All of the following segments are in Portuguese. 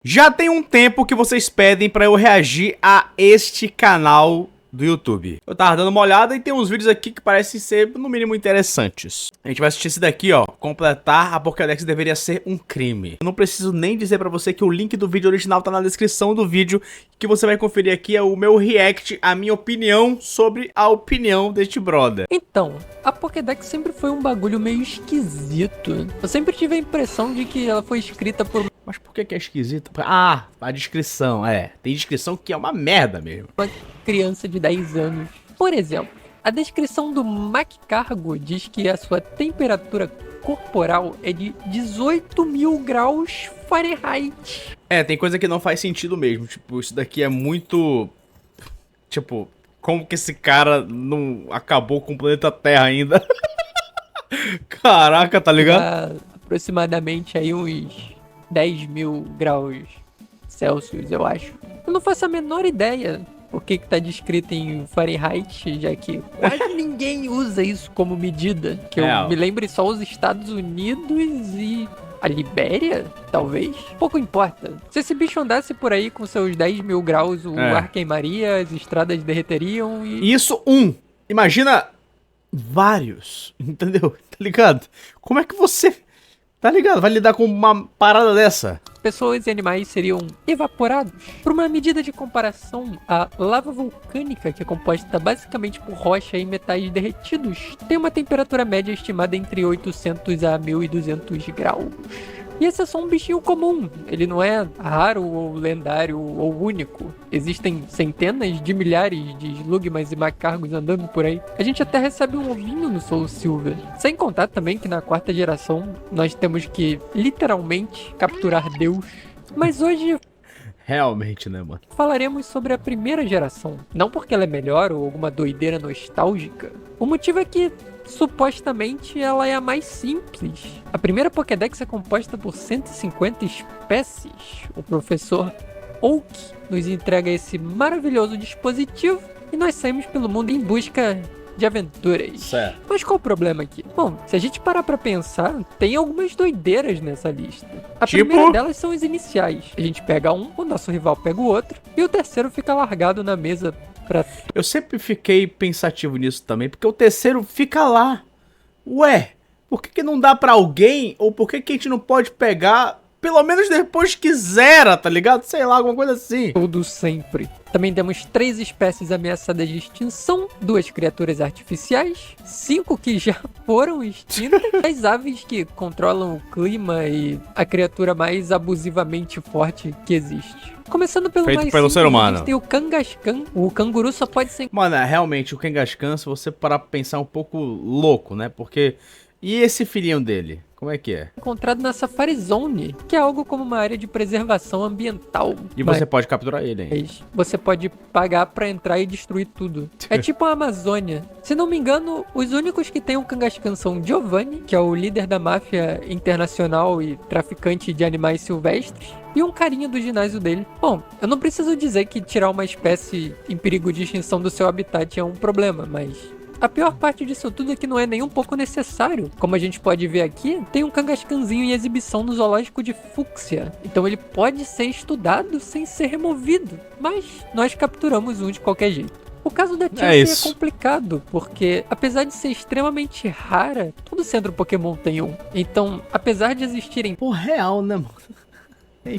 Já tem um tempo que vocês pedem pra eu reagir a este canal do YouTube. Eu tava dando uma olhada e tem uns vídeos aqui que parecem ser, no mínimo, interessantes. A gente vai assistir esse daqui, ó. Completar a Pokédex deveria ser um crime. Eu não preciso nem dizer pra você que o link do vídeo original tá na descrição do vídeo. Que você vai conferir aqui é o meu react, a minha opinião sobre a opinião deste brother. Então, a Pokédex sempre foi um bagulho meio esquisito. Eu sempre tive a impressão de que ela foi escrita por Mas por que é esquisito? Ah, a descrição, tem descrição que é uma merda mesmo. uma criança de 10 anos. Por exemplo, a descrição do MacCargo diz que a sua temperatura corporal é de 18.000 graus Fahrenheit. Tem coisa que não faz sentido mesmo. Tipo, isso daqui é muito... Tipo, como que esse cara não acabou com o planeta Terra ainda? Caraca, tá ligado? Dá aproximadamente aí uns 10.000 graus Celsius, eu acho. Eu não faço a menor ideia por que tá descrito em Fahrenheit, já que quase ninguém usa isso como medida. Que eu me lembre só os Estados Unidos e a Libéria, talvez. Pouco importa. Se esse bicho andasse por aí com seus 10.000 graus, o ar queimaria, as estradas derreteriam e... Isso, imagina vários, entendeu? Tá ligado? Como é que você... Tá ligado? Vai lidar com uma parada dessa? Pessoas e animais seriam evaporados. Por uma medida de comparação, a lava vulcânica, que é composta basicamente por rocha e metais derretidos, tem uma temperatura média estimada entre 800 a 1.200 graus. E esse é só um bichinho comum, ele não é raro ou lendário ou único. Existem centenas de milhares de Slugmas e MacCargos andando por aí. A gente até recebe um ovinho no Soul Silver. Sem contar também que na quarta geração nós temos que literalmente capturar Deus. Mas hoje... Realmente, né, mano? falaremos sobre a primeira geração. Não porque ela é melhor ou alguma doideira nostálgica. O motivo é que supostamente ela é a mais simples. A primeira Pokédex é composta por 150 espécies. O professor Oak nos entrega esse maravilhoso dispositivo e nós saímos pelo mundo em busca de aventuras. Certo. Mas qual o problema aqui? Bom, se a gente parar pra pensar, tem algumas doideiras nessa lista. A primeira delas são as iniciais. A gente pega um, o nosso rival pega o outro, e o terceiro fica largado na mesa pra... Eu sempre fiquei pensativo nisso também, porque o terceiro fica lá. Ué, por que não dá pra alguém? Ou por que a gente não pode pegar, pelo menos depois que zera, tá ligado? Sei lá, alguma coisa assim. Tudo sempre. Também temos 3 espécies ameaçadas de extinção, 2 criaturas artificiais, 5 que já foram extintas, 10 aves que controlam o clima e a criatura mais abusivamente forte que existe. Começando pelo Feito mais pelo simples, ser humano. a gente tem o Kangaskhan. O canguru só pode ser... Mano, realmente, o Kangaskhan, se você parar pra pensar, é um pouco louco, né? Porque... E esse filhinho dele? Como é que é? encontrado na Safari Zone, que é algo como uma área de preservação ambiental. E você pode capturar ele, hein? Mas você pode pagar pra entrar e destruir tudo. É tipo a Amazônia. Se não me engano, os únicos que têm um Kangaskhan são Giovanni, que é o líder da máfia internacional e traficante de animais silvestres, e um carinha do ginásio dele. Bom, eu não preciso dizer que tirar uma espécie em perigo de extinção do seu habitat é um problema, mas... a pior parte disso tudo é que não é nem um pouco necessário. Como a gente pode ver aqui, tem um Kangaskhanzinho em exibição no zoológico de Fúcsia. Então ele pode ser estudado sem ser removido. Mas nós capturamos um de qualquer jeito. O caso da Chansey é complicado, porque apesar de ser extremamente rara, todo centro Pokémon tem um. Então, apesar de existirem real, né, mano?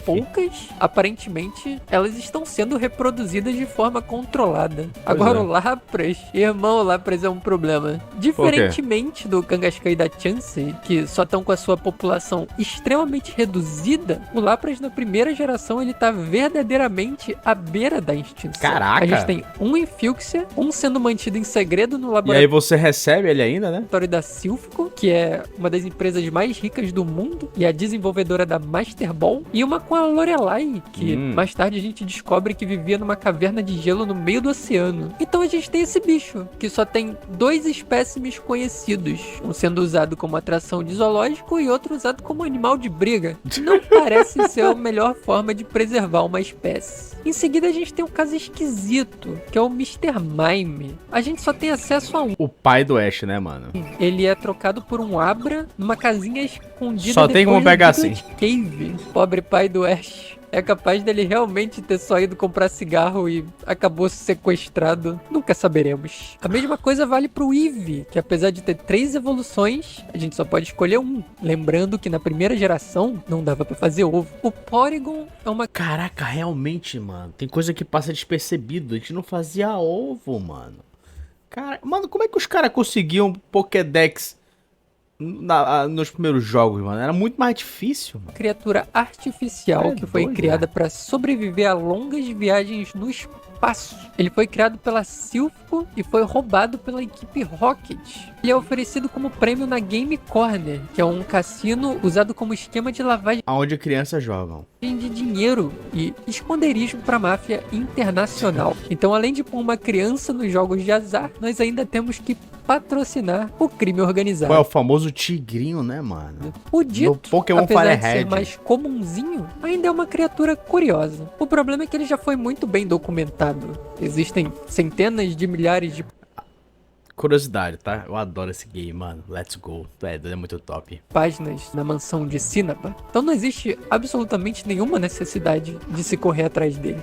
poucas, aparentemente elas estão sendo reproduzidas de forma controlada. Agora o Lapras, irmão, o Lapras é um problema. Diferentemente do Kangaskhan e da Chansey, que só estão com a sua população extremamente reduzida, o Lapras na primeira geração ele tá verdadeiramente à beira da extinção. Caraca! A gente tem um em Fúcsia, um sendo mantido em segredo no laboratório. E aí você recebe ele ainda, né? Da Silphico, que é uma das empresas mais ricas do mundo e a desenvolvedora da Master Ball, e uma com a Lorelai, que mais tarde a gente descobre que vivia numa caverna de gelo no meio do oceano. Então a gente tem esse bicho, que só tem 2 espécimes conhecidos, um sendo usado como atração de zoológico e outro usado como animal de briga. Não parece ser a melhor forma de preservar uma espécie. Em seguida a gente tem um caso esquisito, que é o Mr. Mime. A gente só tem acesso a um. O pai do Ash, né, mano? Ele é trocado por um Abra numa casinha escondida. Só tem como pegar assim. Cave. Pobre pai do Ash. É capaz dele realmente ter só ido comprar cigarro e acabou sequestrado. Nunca saberemos. A mesma coisa vale pro Eevee, que apesar de ter 3 evoluções, a gente só pode escolher um. Lembrando que na primeira geração não dava pra fazer ovo. O Porygon é uma... Caraca, realmente, mano. Tem coisa que passa despercebido. A gente não fazia ovo, mano. Cara, mano, como é que os caras conseguiam Pokédex nos primeiros jogos, mano? Era muito mais difícil, mano. criatura artificial É que foi doido, criada né? para sobreviver a longas viagens no espaço. Ele foi criado pela Silpho e foi roubado pela equipe Rocket. Ele é oferecido como prêmio na Game Corner, que é um cassino usado como esquema de lavagem Aonde crianças jogam. de dinheiro e esconderijo para máfia internacional. Então, além de pôr uma criança nos jogos de azar, nós ainda temos que patrocinar o crime organizado. Qual é o famoso tigrinho, né, mano? O Dito, No Pokémon apesar de ser Firehead. mais comunzinho, ainda é uma criatura curiosa. O problema é que ele já foi muito bem documentado. Existem centenas de milhares de Curiosidade, tá? Eu adoro esse game, mano. Let's go. É muito top. páginas na mansão de Sinaba. Então não existe absolutamente nenhuma necessidade de se correr atrás dele.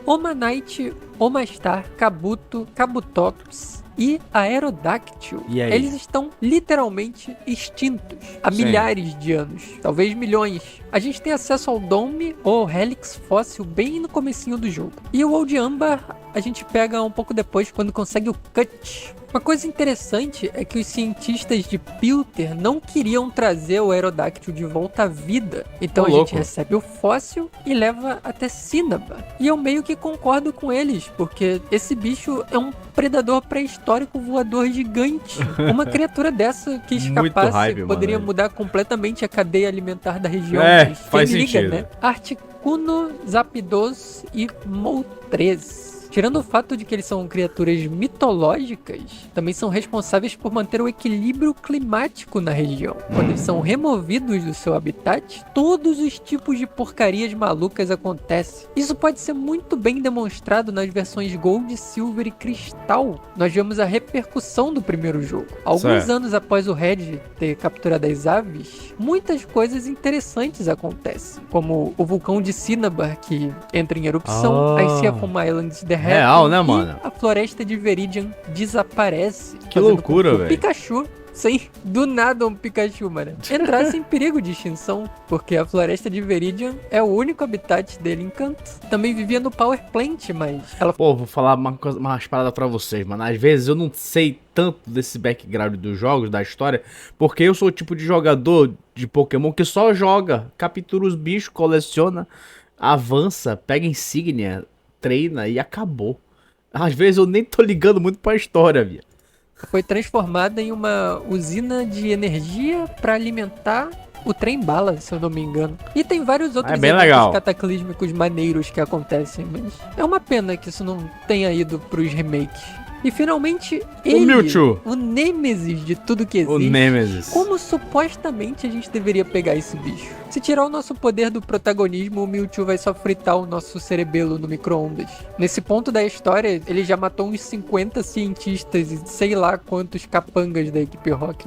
Omanite, Omastar, Kabuto, Kabutops e Aerodactyl. E aí? Eles estão literalmente extintos há Sim. milhares de anos, talvez milhões. A gente tem acesso ao Dome ou Helix fóssil bem no comecinho do jogo. E o Old Amber a gente pega um pouco depois quando consegue o Cut. Uma coisa interessante é que os cientistas de Pilter não queriam trazer o Aerodactyl de volta à vida. Então Ô, a gente louco. recebe o fóssil e leva até Sinaba. E eu meio que concordo com eles, porque esse bicho é um predador pré-histórico voador gigante. Uma criatura dessa que Muito escapasse hype, poderia mano. mudar completamente a cadeia alimentar da região. É, Mas faz quem liga, sentido. né? Articuno, Zapdos e Moltres. Tirando o fato de que eles são criaturas mitológicas, também são responsáveis por manter o equilíbrio climático na região. Quando eles são removidos do seu habitat, todos os tipos de porcarias malucas acontecem. Isso pode ser muito bem demonstrado nas versões Gold, Silver e Cristal. Nós vemos a repercussão do primeiro jogo. Alguns Certo. anos após o Red ter capturado as aves, muitas coisas interessantes acontecem, como o vulcão de Cinnabar, que entra em erupção, Ah. as Seafom Islands derretem Real, né, e mano? a floresta de Viridian desaparece. Que fazendo loucura, com que o velho. Pikachu, sim, do nada um Pikachu, mano, entrasse em perigo de extinção, porque a floresta de Viridian é o único habitat dele em Kanto. Também vivia no Power Plant, mas ela Pô, vou falar umas paradas pra vocês, mano. Às vezes eu não sei tanto desse background dos jogos, da história, porque eu sou o tipo de jogador de Pokémon que só joga, captura os bichos, coleciona, avança, pega insígnia, treina e acabou. Às vezes eu nem tô ligando muito pra história, via. foi transformada em uma usina de energia para alimentar o trem bala, se eu não me engano. E tem vários outros bem legal. cataclísmicos maneiros que acontecem, mas é uma pena que isso não tenha ido pros remakes. E finalmente ele, Mewtwo. o Nêmesis de tudo que O existe. Nemesis. Como supostamente a gente deveria pegar esse bicho? Se tirar o nosso poder do protagonismo, o Mewtwo vai só fritar o nosso cerebelo no micro-ondas. Nesse ponto da história, ele já matou uns 50 cientistas e sei lá quantos capangas da equipe Rocket.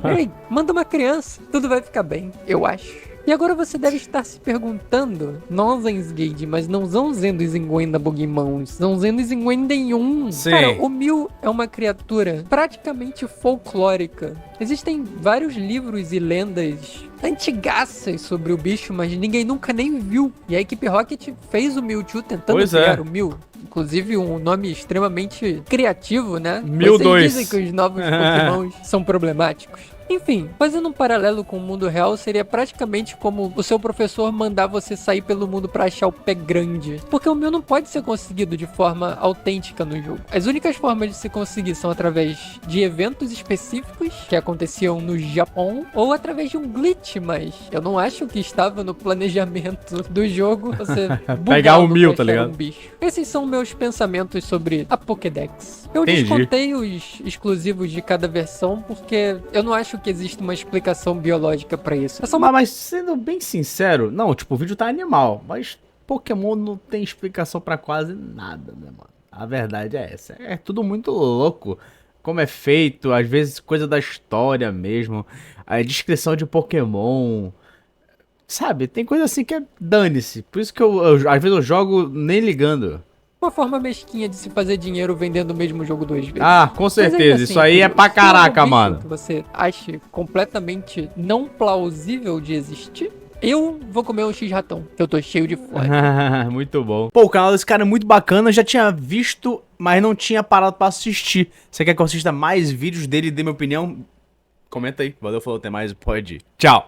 Mas, ei, manda uma criança, tudo vai ficar bem, eu acho. E agora você deve estar se perguntando, Nonsensgate, mas não são zendo Zinguenda Bugimons, são zendo Zinguendenhum. Sim. Cara, o Mew é uma criatura praticamente folclórica. Existem vários livros e lendas antigaças sobre o bicho, mas ninguém nunca nem viu. E a equipe Rocket fez o Mewtwo tentando Pois criar é. o Mew. Inclusive um nome extremamente criativo, né? Mew Vocês 2. dizem que os novos Pokémons são problemáticos. Enfim, fazendo um paralelo com o mundo real, seria praticamente como o seu professor mandar você sair pelo mundo pra achar o pé grande. Porque o Mew não pode ser conseguido de forma autêntica no jogo. As únicas formas de se conseguir são através de eventos específicos que aconteciam no Japão ou através de um glitch, mas eu não acho que estava no planejamento do jogo você Pegar o bugá-lo Mew, pra tá achar ligado? um bicho. Esses são meus pensamentos sobre a Pokédex. Eu Entendi. descontei os exclusivos de cada versão porque eu não acho que existe uma explicação biológica pra isso. É só uma Mas sendo bem sincero, não, tipo, o vídeo tá animal, mas Pokémon não tem explicação pra quase nada, né, mano? A verdade é essa. É tudo muito louco. Como é feito, às vezes coisa da história mesmo. A descrição de Pokémon. Sabe, tem coisa assim que é dane-se. Por isso que às vezes eu jogo nem ligando. Uma forma mesquinha de se fazer dinheiro vendendo o mesmo jogo 2 vezes. Ah, com Mas ainda certeza. assim, Isso aí é pra se for algum caraca, bicho mano. que você acha completamente não plausível de existir, eu vou comer um X-ratão, que eu tô cheio de fome. Muito bom. Pô, o canal desse cara é muito bacana. Eu já tinha visto, mas não tinha parado pra assistir. Você quer que eu assista mais vídeos dele e dê minha opinião? Comenta aí. Valeu, falou, até mais. Pode ir. Tchau.